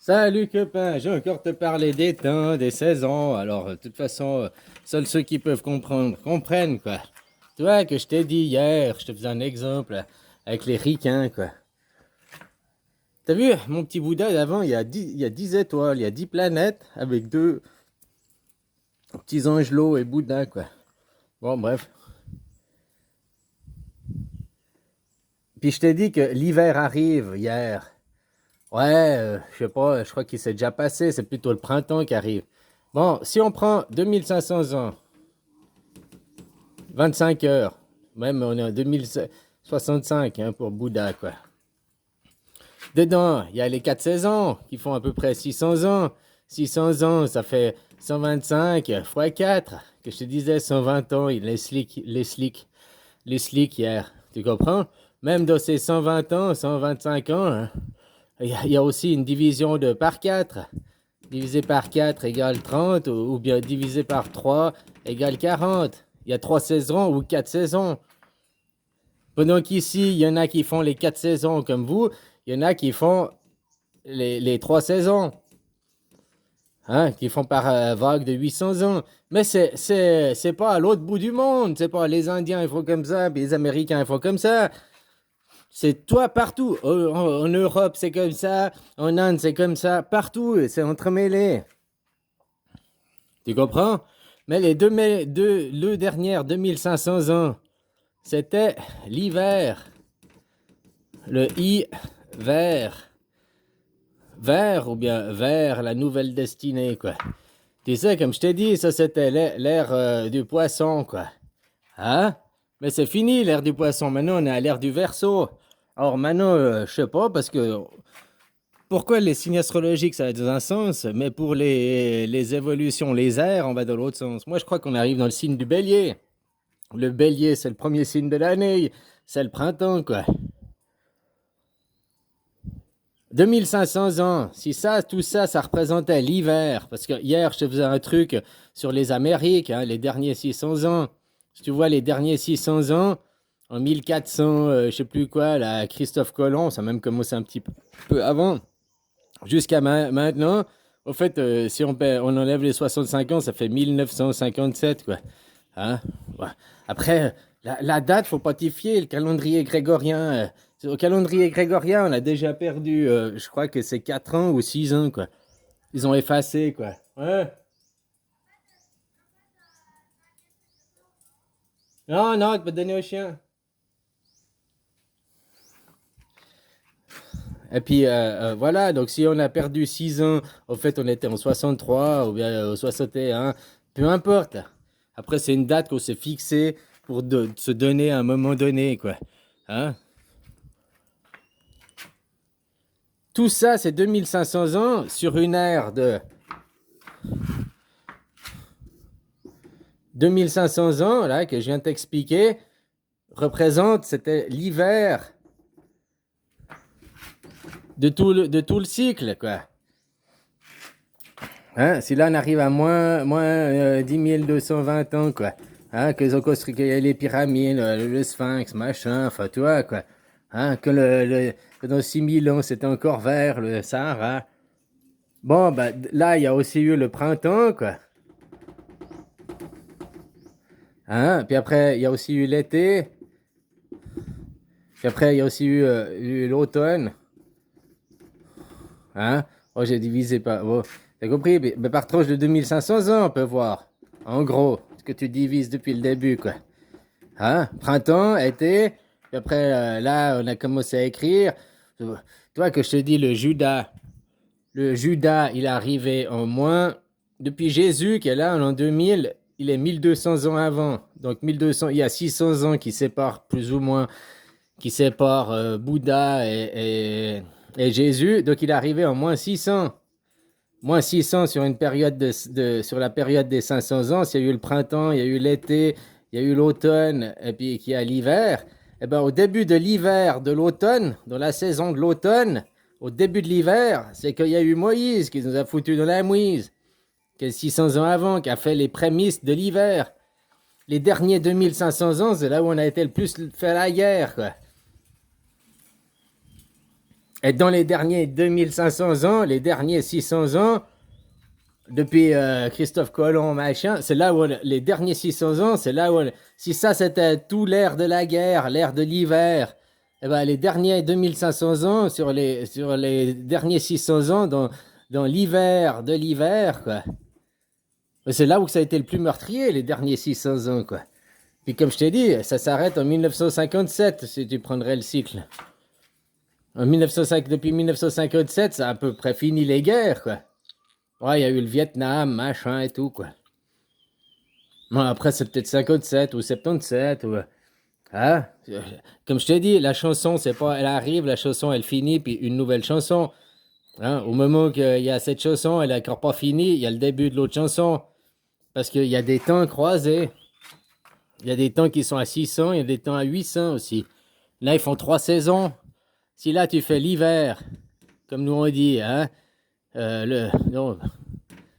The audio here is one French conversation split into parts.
Salut copain, j'ai encore te parler des temps, des saisons. Alors, de toute façon, seuls ceux qui peuvent comprendre, comprennent quoi. Tu vois que je t'ai dit hier, je te faisais un exemple avec les ricains quoi. T'as vu, mon petit Bouddha d'avant, il y a 10 étoiles, il y a 10 planètes avec deux petits angelots et Bouddha quoi. Bon, bref. Puis je t'ai dit que l'hiver arrive hier. Ouais, je sais pas, je crois qu'il s'est déjà passé, c'est plutôt le printemps qui arrive. Bon, si on prend 2500 ans, 25 heures. Même on est en 2065 hein, pour Bouddha, quoi. Dedans, il y a les 4 saisons qui font à peu près 600 ans. 600 ans, ça fait 125 fois 4. Que je te disais, 120 ans, les slicks hier. Tu comprends? Même dans ces 120 ans, 125 ans, hein, il y a aussi une division de par 4. Divisé par 4 égale 30, ou bien divisé par 3 égale 40. Il y a 3 saisons ou 4 saisons. Pendant qu'ici, il y en a qui font les 4 saisons comme vous, il y en a qui font les 3 saisons, hein, qui font par vague de 800 ans. Mais c'est pas à l'autre bout du monde. C'est pas les Indiens, ils font comme ça, puis les Américains, ils font comme ça. C'est toi partout. En Europe, c'est comme ça. En Inde, c'est comme ça. Partout, c'est entremêlé. Tu comprends? Mais les deux dernières 2500 ans, c'était l'hiver. Le hiver. Vers ou bien vers la nouvelle destinée, quoi. Tu sais, comme je t'ai dit, ça c'était l'ère du poisson, quoi. Hein? Mais c'est fini l'ère du poisson. Maintenant, on est à l'ère du Verseau. Alors maintenant, je sais pas, parce que pourquoi les signes astrologiques, ça a dans un sens, mais pour les évolutions, les airs, on va dans l'autre sens. Moi, je crois qu'on arrive dans le signe du bélier. Le bélier, c'est le premier signe de l'année. C'est le printemps, quoi. 2500 ans, si ça, tout ça, ça représentait l'hiver, parce que hier, je te faisais un truc sur les Amériques, hein, les derniers 600 ans. Si tu vois les derniers 600 ans, en 1400, je sais plus quoi, là, Christophe Colomb, ça a même commencé un petit peu avant, jusqu'à maintenant. Au fait, si on enlève les 65 ans, ça fait 1957, quoi. Hein? Ouais. Après, la date, faut pas t'y fier. Le calendrier grégorien, au calendrier grégorien, on a déjà perdu, je crois que c'est 4 ans ou 6 ans, quoi. Ils ont effacé, quoi. Ouais. Non, non, tu peux donner au chien. Et puis, voilà, donc si on a perdu 6 ans, au fait, on était en 63 ou bien 61, peu importe. Après, c'est une date qu'on s'est fixée pour se donner à un moment donné, quoi. Hein? Tout ça, c'est 2500 ans sur une ère de 2500 ans, là, que je viens de t'expliquer, représente, c'était l'hiver de tout le cycle, quoi. Hein? Si là, on arrive à moins 10 220 ans, quoi. Hein? Que ils ont construit qu'il y a les pyramides, le sphinx, machin, enfin, tu vois, quoi. Hein? Que dans 6000 ans, c'était encore vert, le Sahara. Bon, bah, là, il y a aussi eu le printemps, quoi. Hein? Puis après, il y a aussi eu l'été. Puis après, il y a aussi eu l'automne. Hein? Oh, j'ai divisé par. Oh, t'as compris? Mais par tranche de 2500 ans, on peut voir. En gros, ce que tu divises depuis le début, quoi. Hein? Printemps, été. Puis après, là, on a commencé à écrire. Toi, que je te dis, le Judas. Le Judas, il est arrivé en moins. Depuis Jésus, qui est là en l'an 2000, il est 1200 ans avant. Donc 1200, il y a 600 ans qui séparent plus ou moins, qui séparent Bouddha et Jésus. Donc il est arrivé en moins 600. Moins 600 sur une période sur la période des 500 ans. S'il y a eu le printemps, il y a eu l'été, il y a eu l'automne, et puis qu'il y a l'hiver. Eh ben, au début de l'hiver, de l'automne, dans la saison de l'automne, au début de l'hiver, c'est qu'il y a eu Moïse qui nous a foutu dans la mouise, qui est 600 ans avant, qui a fait les prémices de l'hiver. Les derniers 2500 ans, c'est là où on a été le plus fait la guerre, quoi. Et dans les derniers 2500 ans, les derniers 600 ans, depuis Christophe Colomb, machin, c'est là où les derniers 600 ans, c'est là où si ça c'était tout l'ère de la guerre, l'ère de l'hiver, eh ben, les derniers 2500 ans, sur les derniers 600 ans, dans l'hiver de l'hiver, quoi. C'est là où ça a été le plus meurtrier, les derniers 600 ans, quoi. Puis comme je t'ai dit, ça s'arrête en 1957, si tu prendrais le cycle. Depuis 1957, ça a à peu près fini les guerres, quoi. Ouais, il y a eu le Vietnam, machin et tout, quoi. Bon, après, c'est peut-être 57 ou 77, ou... Hein? Comme je t'ai dit, la chanson, c'est pas... Elle arrive, la chanson, elle finit, puis une nouvelle chanson. Hein? Au moment qu'il y a cette chanson, elle n'est encore pas finie, il y a le début de l'autre chanson. Parce qu'il y a des temps croisés. Il y a des temps qui sont à 600, il y a des temps à 800 aussi. Là, ils font 3 saisons. Si là, tu fais l'hiver, comme nous on dit, hein, non,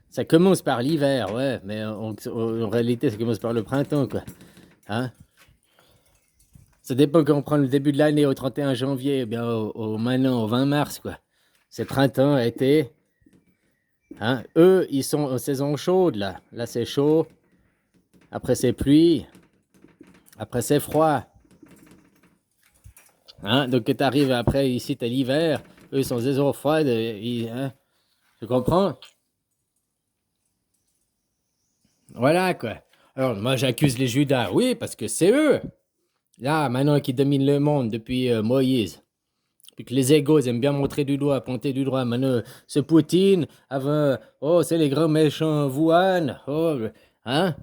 ça commence par l'hiver, ouais, mais en réalité, ça commence par le printemps, quoi. Hein? Ça dépend quand on prend le début de l'année, au 31 janvier, bien maintenant, au 20 mars, quoi. C'est printemps, été. Hein? Eux, ils sont en saison chaude, là. Là, c'est chaud. Après, c'est pluie. Après, c'est froid. Hein? Donc, tu arrives après, ici, t'as l'hiver. Eux, ils sont en saison froide. Hein? Tu comprends? Voilà, quoi. Alors, moi, j'accuse les Judas. Oui, parce que c'est eux. Là, maintenant, qui dominent le monde depuis Moïse. Puis que les égos, ils aiment bien montrer du doigt, pointer du doigt. Maintenant, c'est Poutine. Avant, oh, c'est les grands méchants Wuhan. Oh, hein?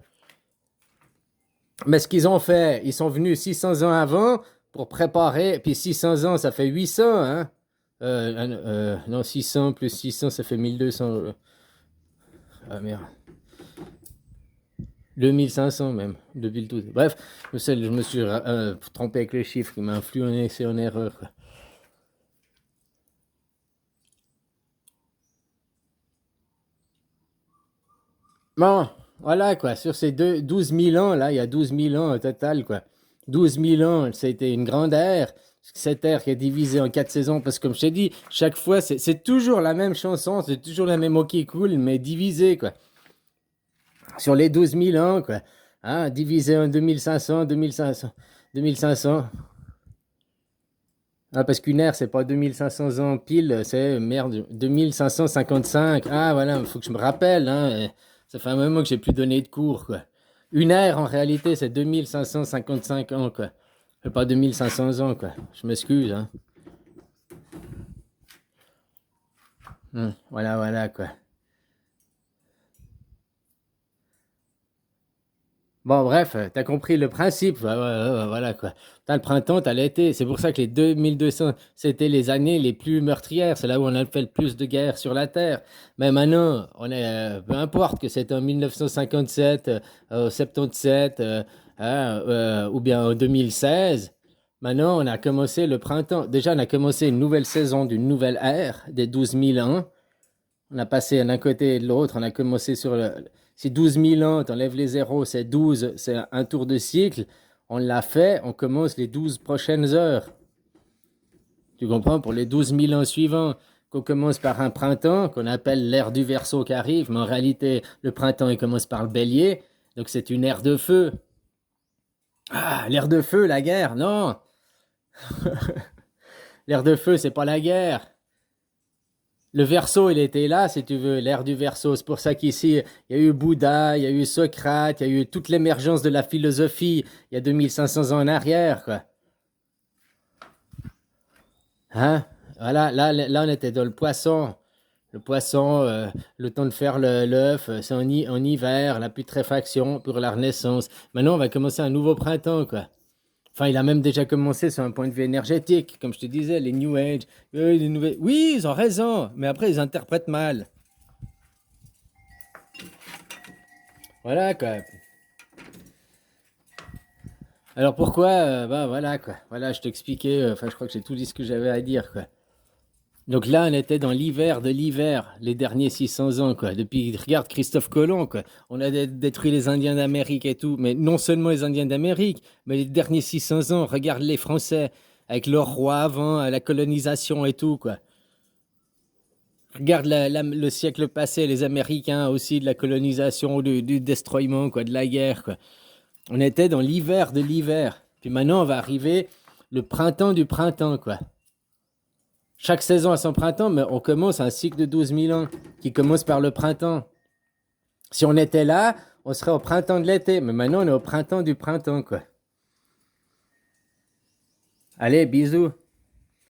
Mais ce qu'ils ont fait, ils sont venus 600 ans avant pour préparer. Puis 600 ans, ça fait 800, hein? Non, 600 plus 600, ça fait 1200. Ah, merde. 2500 même, depuis le tout. Bref, je me suis trompé avec les chiffres, qui m'a influencé en erreur, quoi. Bon, voilà, quoi. Sur ces 12 000 ans, là, il y a 12 000 ans au total, quoi. 12 000 ans, c'était une grande ère. Cette ère qui est divisée en 4 saisons, parce que comme je t'ai dit, chaque fois, c'est toujours la même chanson, c'est toujours la même eau qui coule, mais divisée, quoi. Sur les 12 000 ans, quoi. Hein, divisé en 2500, 2500, 2500. Ah, parce qu'une ère, c'est pas 2500 ans pile, c'est, merde, 2555. Ah, voilà, il faut que je me rappelle, hein. Ça fait un moment que j'ai plus donné de cours, quoi. Une ère, en réalité, c'est 2555 ans, quoi. C'est pas 2500 ans, quoi. Je m'excuse, hein. Voilà, voilà, quoi. Bon, bref, t'as compris le principe, voilà, quoi. T'as le printemps, t'as l'été. C'est pour ça que les 2200, c'était les années les plus meurtrières. C'est là où on a fait le plus de guerres sur la Terre. Mais maintenant, peu importe que c'est en 1957, 77, hein, ou bien en 2016. Maintenant, on a commencé le printemps. Déjà, on a commencé une nouvelle saison d'une nouvelle ère, des 12 000 ans. On a passé d'un côté et de l'autre. On a commencé sur c'est 12 000 ans, tu enlèves les zéros, c'est 12, c'est un tour de cycle. On l'a fait, on commence les 12 prochaines heures. Tu comprends? Pour les 12 000 ans suivants, qu'on commence par un printemps, qu'on appelle l'ère du Verseau qui arrive, mais en réalité, le printemps, il commence par le Bélier. Donc c'est une ère de feu. Ah, l'ère de feu, la guerre, non. L'ère de feu, c'est pas la guerre. Le Verseau, il était là, si tu veux, l'ère du Verseau. C'est pour ça qu'ici, il y a eu Bouddha, il y a eu Socrate, il y a eu toute l'émergence de la philosophie il y a 2500 ans en arrière, quoi. Hein? Voilà, là, on était dans le poisson. Le poisson, le temps de faire l'œuf, c'est en hiver, la putréfaction pour la renaissance. Maintenant, on va commencer un nouveau printemps, quoi. Enfin, il a même déjà commencé sur un point de vue énergétique, comme je te disais, les New Age, les nouvelles... Oui, ils ont raison, mais après, ils interprètent mal. Voilà, quoi. Alors pourquoi bah voilà, quoi. Voilà, je t'expliquais, enfin, je crois que j'ai tout dit ce que j'avais à dire, quoi. Donc là, on était dans l'hiver de l'hiver, les derniers 600 ans, quoi. Depuis, regarde Christophe Colomb, quoi. On a détruit les Indiens d'Amérique et tout, mais non seulement les Indiens d'Amérique, mais les derniers 600 ans, regarde les Français. avec leur roi avant, la colonisation et tout, quoi. Regarde le siècle passé, les Américains aussi, de la colonisation, du destroyement, quoi, de la guerre, quoi. On était dans l'hiver de l'hiver. Puis maintenant, on va arriver le printemps du printemps, quoi. Chaque saison a son printemps, mais on commence un cycle de 12 000 ans qui commence par le printemps. Si on était là, on serait au printemps de l'été, mais maintenant, on est au printemps du printemps, quoi. Allez, bisous.